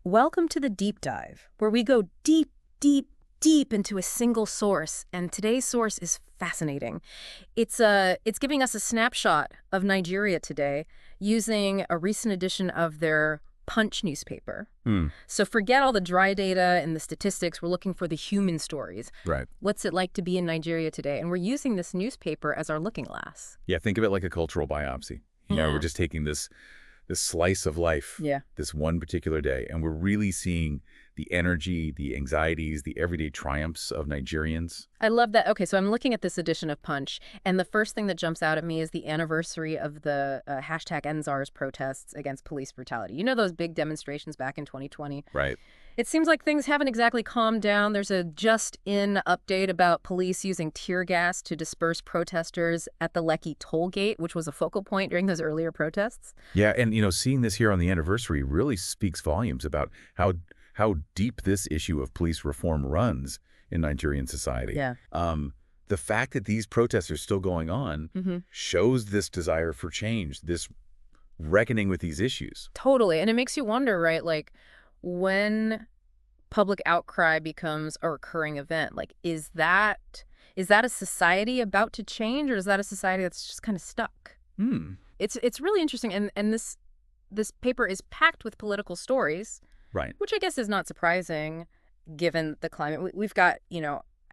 Welcome to the deep dive, where we go deep, deep, deep into a single source, and today's source is fascinating. It's giving us a snapshot of Nigeria today using a recent edition of their Punch newspaper. Hmm. So forget all the dry data and the statistics. We're looking for the human stories. Right. What's it like to be in Nigeria today? And we're using this newspaper as our looking glass. Yeah, think of it like a cultural biopsy. We're just taking this slice of life, Yeah. this one particular day, and we're really seeing the energy, the anxieties, the everyday triumphs of Nigerians. I love that. Okay, so I'm looking at this edition of Punch, and the first thing that jumps out at me is the anniversary of the hashtag EndSARS protests against police brutality. You know those big demonstrations back in 2020? Right. It seems like things haven't exactly calmed down. There's a just-in update about police using tear gas to disperse protesters at the Lekki toll gate, which was a focal point during those earlier protests. Yeah, and seeing this here on the anniversary really speaks volumes about how deep this issue of police reform runs in Nigerian society. Yeah. The fact that these protests are still going on shows this desire for change, this reckoning with these issues. Totally. And it makes you wonder, right, like, when public outcry becomes a recurring event, like, is that a society about to change, or is that a society that's just kind of stuck? It's really interesting, and this paper is packed with political stories, Right. which I guess is not surprising given the climate. We've got,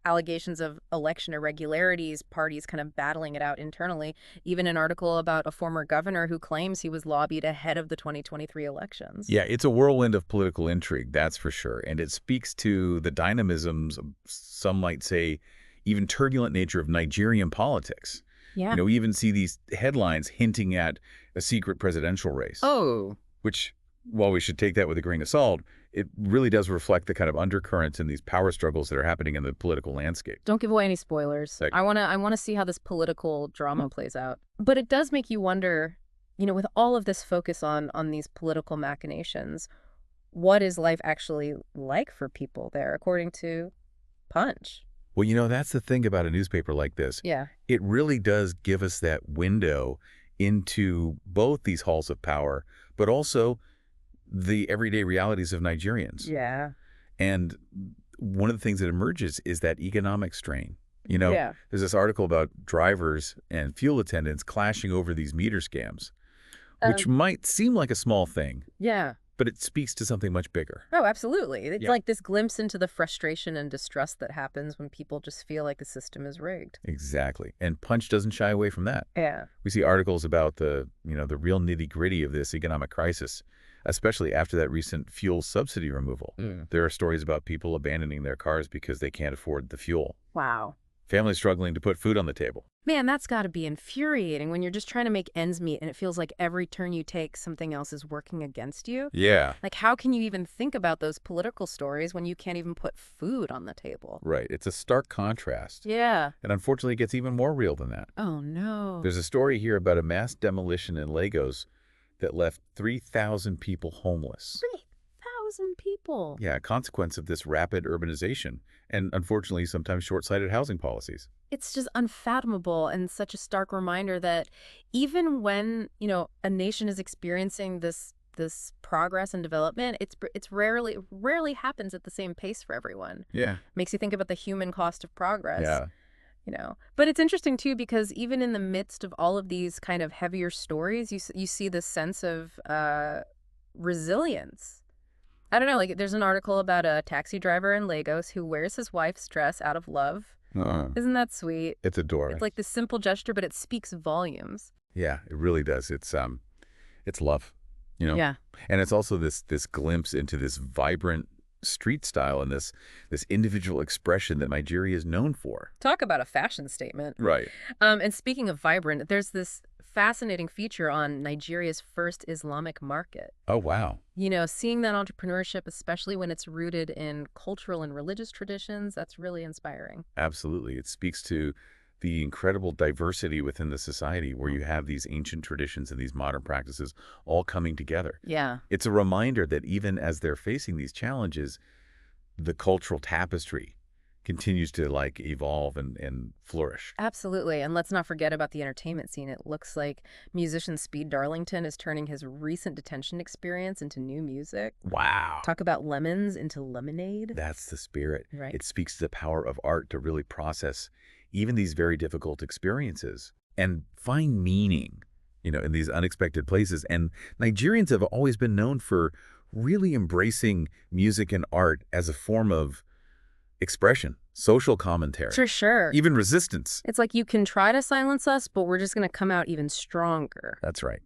allegations of election irregularities, parties kind of battling it out internally, even an article about a former governor who claims he was lobbied ahead of the 2023 elections. Yeah, it's a whirlwind of political intrigue, that's for sure. And it speaks to the dynamisms, some might say, even turbulent nature of Nigerian politics. Yeah. We even see these headlines hinting at a secret presidential race. Oh. Which, while we should take that with a grain of salt, it really does reflect the kind of undercurrents in these power struggles that are happening in the political landscape. Don't give away any spoilers. I want to see how this political drama plays out. But it does make you wonder, with all of this focus on these political machinations, what is life actually like for people there, according to Punch? Well, that's the thing about a newspaper like this. Yeah. It really does give us that window into both these halls of power, but also the everyday realities of Nigerians. Yeah. And one of the things that emerges is that economic strain. Yeah. There's this article about drivers and fuel attendants clashing over these meter scams, which might seem like a small thing. Yeah. But it speaks to something much bigger. Oh, absolutely. It's like this glimpse into the frustration and distrust that happens when people just feel like the system is rigged. Exactly. And Punch doesn't shy away from that. Yeah. We see articles about the real nitty-gritty of this economic crisis, especially after that recent fuel subsidy removal. There are stories about people abandoning their cars because they can't afford the fuel. Wow. Families struggling to put food on the table. Man, that's got to be infuriating when you're just trying to make ends meet and it feels like every turn you take, something else is working against you. Yeah. Like, how can you even think about those political stories when you can't even put food on the table? Right. It's a stark contrast. Yeah. And unfortunately, it gets even more real than that. Oh, no. There's a story here about a mass demolition in Lagos that left 3,000 people homeless. 3,000 people. Yeah, a consequence of this rapid urbanization and, unfortunately, sometimes short-sighted housing policies. It's just unfathomable and such a stark reminder that even when, a nation is experiencing this progress and development, it's rarely happens at the same pace for everyone. Yeah. Makes you think about the human cost of progress. Yeah. But it's interesting too, because even in the midst of all of these kind of heavier stories, you see this sense of resilience. I don't know, like there's an article about a taxi driver in Lagos who wears his wife's dress out of love. Isn't that sweet? It's adorable. It's like this simple gesture, but it speaks volumes. Yeah, it really does. It's love, Yeah. And it's also this glimpse into this vibrant street style and this individual expression that Nigeria is known for. Talk about a fashion statement. Right. And speaking of vibrant, there's this fascinating feature on Nigeria's first Islamic market. Oh, wow. Seeing that entrepreneurship, especially when it's rooted in cultural and religious traditions, that's really inspiring. Absolutely. It speaks to the incredible diversity within the society where you have these ancient traditions and these modern practices all coming together. Yeah. It's a reminder that even as they're facing these challenges, the cultural tapestry continues to like evolve and flourish. Absolutely. And let's not forget about the entertainment scene. It looks like musician Speed Darlington is turning his recent detention experience into new music. Wow. Talk about lemons into lemonade. That's the spirit. Right. It speaks to the power of art to really process even these very difficult experiences and find meaning, in these unexpected places. And Nigerians have always been known for really embracing music and art as a form of expression, social commentary, For sure. even resistance. It's like you can try to silence us, but we're just going to come out even stronger. That's right.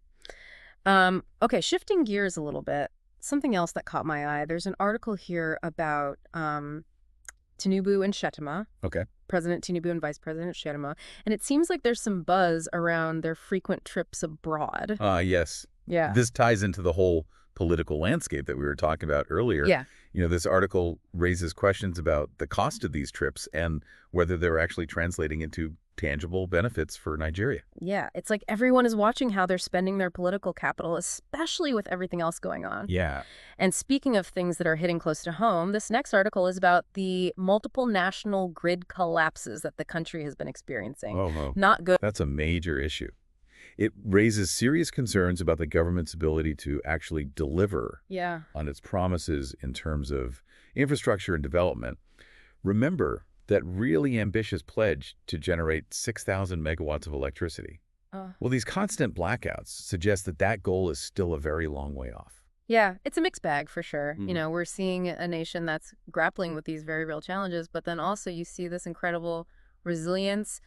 Okay, shifting gears a little bit. Something else that caught my eye. There's an article here about Tinubu and Shettima. Okay. President Tinubu and Vice President Shettima. And it seems like there's some buzz around their frequent trips abroad. Yes. Yeah. This ties into the whole political landscape that we were talking about earlier. Yeah. This article raises questions about the cost of these trips and whether they're actually translating into tangible benefits for Nigeria. Yeah. It's like everyone is watching how they're spending their political capital, especially with everything else going on. Yeah. And speaking of things that are hitting close to home, this next article is about the multiple national grid collapses that the country has been experiencing. Oh, Not good. that's a major issue. It raises serious concerns about the government's ability to actually deliver Yeah. on its promises in terms of infrastructure and development. Remember that really ambitious pledge to generate 6,000 megawatts of electricity. Well, these constant blackouts suggest that that goal is still a very long way off. Yeah, it's a mixed bag for sure. Mhm. We're seeing a nation that's grappling with these very real challenges, but then also you see this incredible resilience,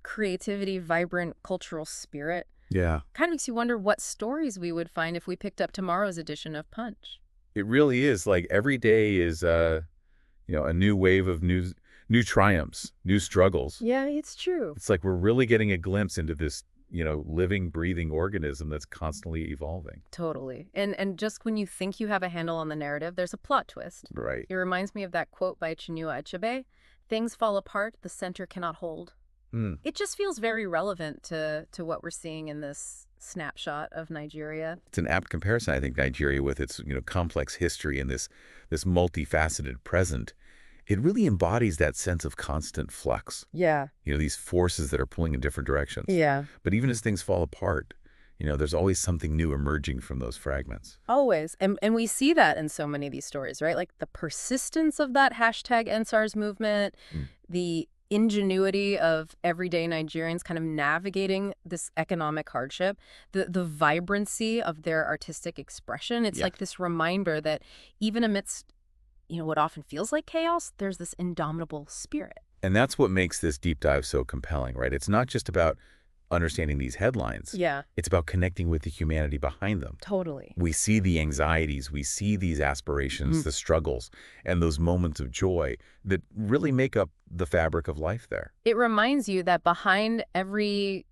creativity, vibrant cultural spirit. Yeah. Kind of makes you wonder what stories we would find if we picked up tomorrow's edition of Punch. It really is. Like every day is, a new wave of new triumphs, new struggles. Yeah, it's true. It's like we're really getting a glimpse into this, living, breathing organism that's constantly evolving. Totally. And just when you think you have a handle on the narrative, there's a plot twist. Right. It reminds me of that quote by Chinua Achebe, "Things fall apart, the center cannot hold." It just feels very relevant to what we're seeing in this snapshot of Nigeria. It's an apt comparison, I think, Nigeria with its, complex history and this multifaceted present. It really embodies that sense of constant flux. Yeah. These forces that are pulling in different directions. Yeah. But even as things fall apart, there's always something new emerging from those fragments. Always. And we see that in so many of these stories, right? Like the persistence of that hashtag EndSARS movement, the ingenuity of everyday Nigerians kind of navigating this economic hardship, the vibrancy of their artistic expression. It's like this reminder that even amidst, what often feels like chaos, there's this indomitable spirit. And that's what makes this deep dive so compelling, right? It's not just about understanding these headlines. Yeah. It's about connecting with the humanity behind them. Totally. We see the anxieties, we see these aspirations, the struggles, and those moments of joy that really make up the fabric of life there. It reminds you that behind every,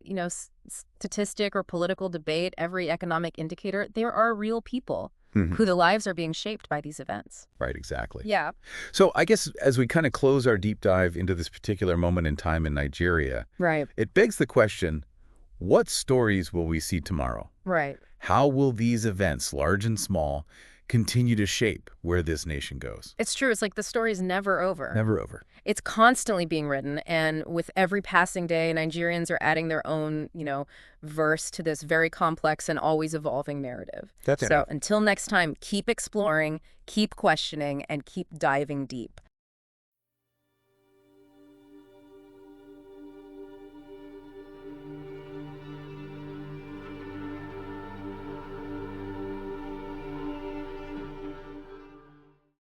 statistic or political debate, every economic indicator, there are real people who the lives are being shaped by these events. Right, exactly. Yeah. So I guess as we kind of close our deep dive into this particular moment in time in Nigeria, Right. it begs the question, what stories will we see tomorrow? Right. How will these events, large and small, continue to shape where this nation goes? It's true. It's like the story's never over. Never over. It's constantly being written, and with every passing day, Nigerians are adding their own, verse to this very complex and always evolving narrative. That's so until next time, keep exploring, keep questioning, and keep diving deep.